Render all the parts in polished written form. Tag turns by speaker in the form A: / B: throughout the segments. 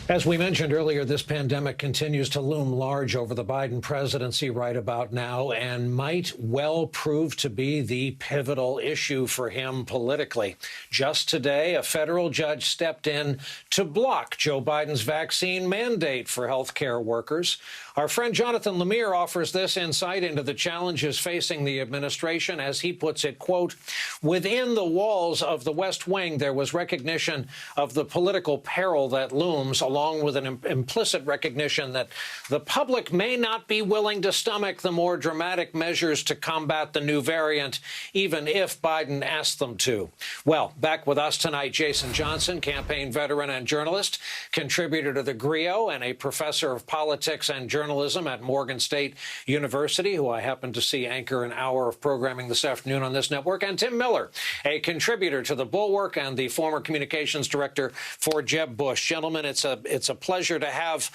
A: As we mentioned earlier, this pandemic continues to loom large over the Biden presidency right about now and might well prove to be the pivotal issue for him politically. Just today, a federal judge stepped in to block Joe Biden's vaccine mandate for health care workers. Our friend Jonathan Lemire offers this insight into the challenges facing the administration. As he puts it, quote, within the walls of the West Wing, there was recognition of the political peril that looms, along with an implicit recognition that the public may not be willing to stomach the more dramatic measures to combat the new variant, even if Biden asked them to. Well, back with us tonight, Jason Johnson, campaign veteran and journalist, contributor to the GRIO and a professor of politics and journalism at Morgan State University, who I happen to see anchor an hour of programming this afternoon on this network, and Tim Miller, a contributor to The Bulwark and the former communications director for Jeb Bush. Gentlemen, it's a pleasure to have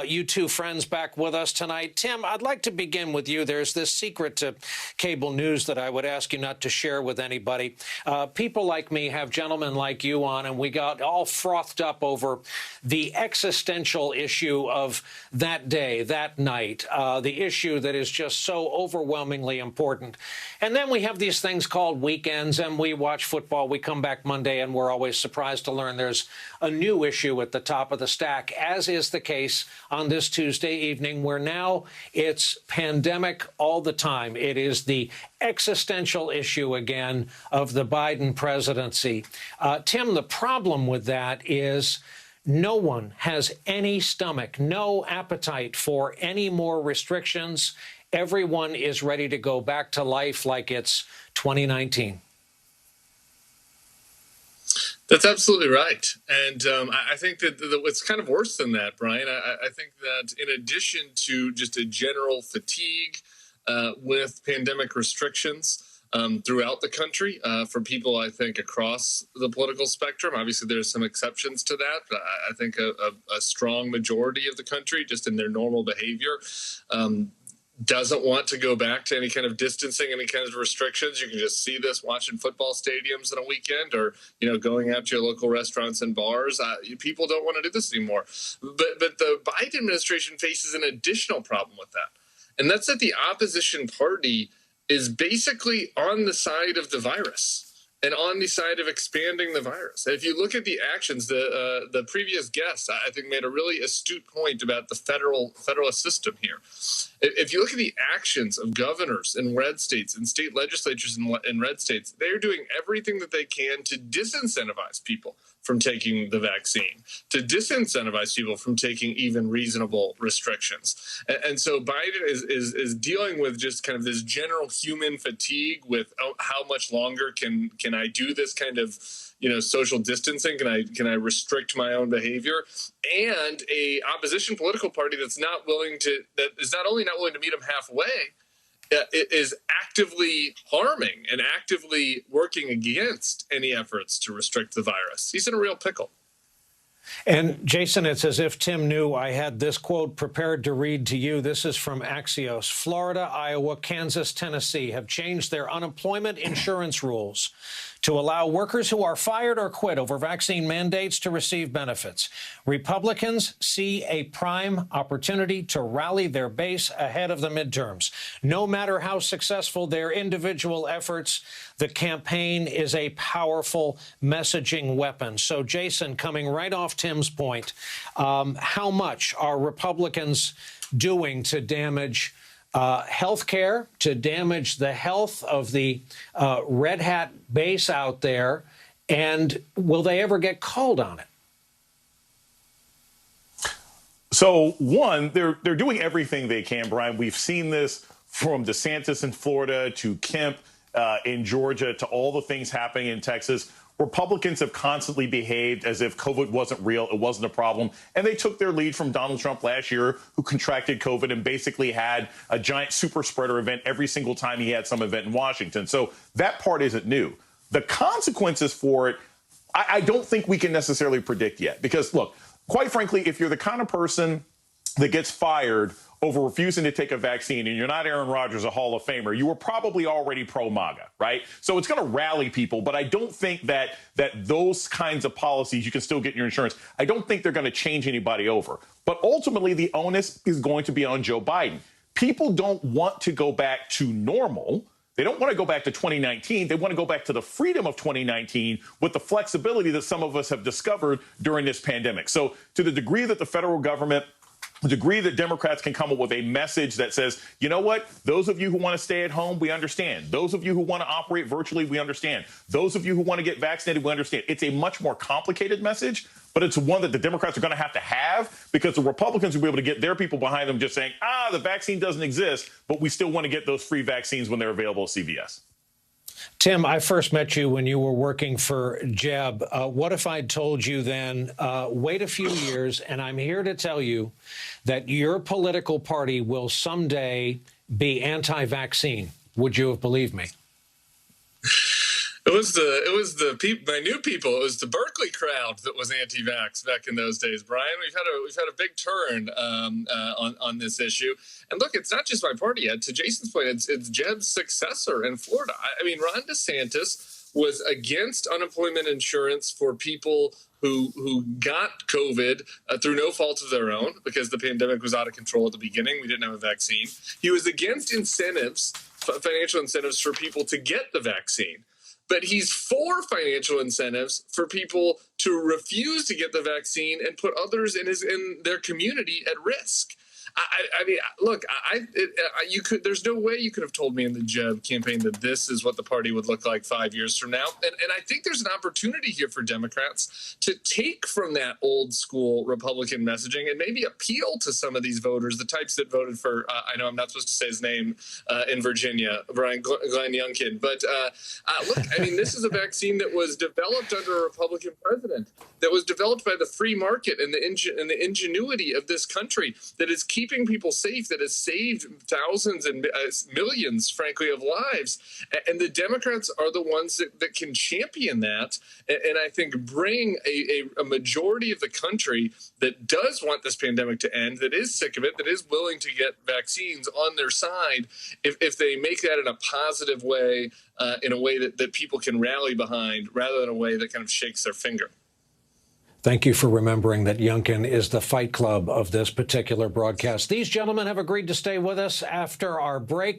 A: you two friends back with us tonight. Tim, I'd like to begin with you. There's this secret to cable news that I would ask you not to share with anybody. People like me have gentlemen like you on, and we got all frothed up over the existential issue of that day, that night, the issue that is just so overwhelmingly important. And then we have these things called weekends, and we watch football. We come back Monday, and we're always surprised to learn there's a new issue at the top of the stack, as is the case on this Tuesday evening, where now it's pandemic all the time. It is the existential issue again of the Biden presidency. Tim, the problem with that is no one has any stomach, no appetite for any more restrictions. Everyone is ready to go back to life like it's 2019.
B: That's absolutely right. And I think that it's kind of worse than that, Brian. I think that in addition to just a general fatigue with pandemic restrictions throughout the country for people, I think, across the political spectrum, obviously there's some exceptions to that, but I think a strong majority of the country, just in their normal behavior, doesn't want to go back to any kind of distancing, any kind of restrictions. You can just see this watching football stadiums on a weekend, or going out to your local restaurants and bars. People don't want to do this anymore. But the Biden administration faces an additional problem with that, and that's that the opposition party is basically on the side of the virus and on the side of expanding the virus. And if you look at the actions, the previous guest, I think, made a really astute point about the federalist system here. If you look at the actions of governors in red states and state legislatures in red states, they're doing everything that they can to disincentivize people from taking the vaccine, to disincentivize people from taking even reasonable restrictions. And so Biden is dealing with just kind of this general human fatigue with how much longer can I do this kind of social distancing? Can I restrict my own behavior? And a opposition political party that is not only not willing to meet him halfway, it is actively harming and actively working against any efforts to restrict the virus. He's in a real pickle.
A: And Jason, it's as if Tim knew I had this quote prepared to read to you. This is from Axios. Florida, Iowa, Kansas, Tennessee have changed their unemployment insurance rules to allow workers who are fired or quit over vaccine mandates to receive benefits. Republicans see a prime opportunity to rally their base ahead of the midterms. No matter how successful their individual efforts, the campaign is a powerful messaging weapon. So, Jason, coming right off Tim's point, how much are Republicans doing to damage health care, to damage the health of the red hat base out there, and will they ever get called on it?
C: So, one, they're doing everything they can, Brian. We've seen this from DeSantis in Florida to Kemp in Georgia to all the things happening in Texas. Republicans have constantly behaved as if COVID wasn't real, it wasn't a problem, and they took their lead from Donald Trump last year, who contracted COVID and basically had a giant super spreader event every single time he had some event in Washington. So that part isn't new. The consequences for it, I don't think we can necessarily predict yet, because, look, quite frankly, if you're the kind of person that gets fired over refusing to take a vaccine and you're not Aaron Rodgers, a Hall of Famer, you were probably already pro-MAGA, right? So it's going to rally people, but I don't think that those kinds of policies, you can still get your insurance, I don't think they're going to change anybody over. But ultimately, the onus is going to be on Joe Biden. People don't want to go back to normal. They don't want to go back to 2019. They want to go back to the freedom of 2019 with the flexibility that some of us have discovered during this pandemic. So to the degree that the federal government, the degree that Democrats can come up with a message that says, you know what, those of you who want to stay at home, we understand. Those of you who want to operate virtually, we understand. Those of you who want to get vaccinated, we understand. It's a much more complicated message, but it's one that the Democrats are going to have because the Republicans will be able to get their people behind them just saying, the vaccine doesn't exist, but we still want to get those free vaccines when they're available at CVS.
A: Tim, I first met you when you were working for Jeb. What if I'd told you then, wait a few years, and I'm here to tell you that your political party will someday be anti-vaccine? Would you have believed me?
B: It was my new people. It was the Berkeley crowd that was anti-vax back in those days, Brian. We've had a big turn on this issue. And look, it's not just my party yet. To Jason's point, it's Jeb's successor in Florida. I mean, Ron DeSantis was against unemployment insurance for people who got COVID through no fault of their own because the pandemic was out of control at the beginning. We didn't have a vaccine. He was against incentives, financial incentives for people to get the vaccine. But he's for financial incentives for people to refuse to get the vaccine and put others in their community at risk. I mean, look, there's no way you could have told me in the Jeb campaign that this is what the party would look like 5 years from now. And I think there's an opportunity here for Democrats to take from that old school Republican messaging and maybe appeal to some of these voters, the types that voted for, I know I'm not supposed to say his name in Virginia, Glenn Youngkin. But look, I mean, this is a vaccine that was developed under a Republican president, that was developed by the free market and the ingenuity of this country, that is keeping people safe, that has saved thousands and millions, frankly, of lives. And the Democrats are the ones that can champion that and I think bring a majority of the country that does want this pandemic to end, that is sick of it, that is willing to get vaccines on their side, if they make that in a positive way, in a way that people can rally behind, rather than a way that kind of shakes their finger.
A: Thank you for remembering that Youngkin is the fight club of this particular broadcast. These gentlemen have agreed to stay with us after our break.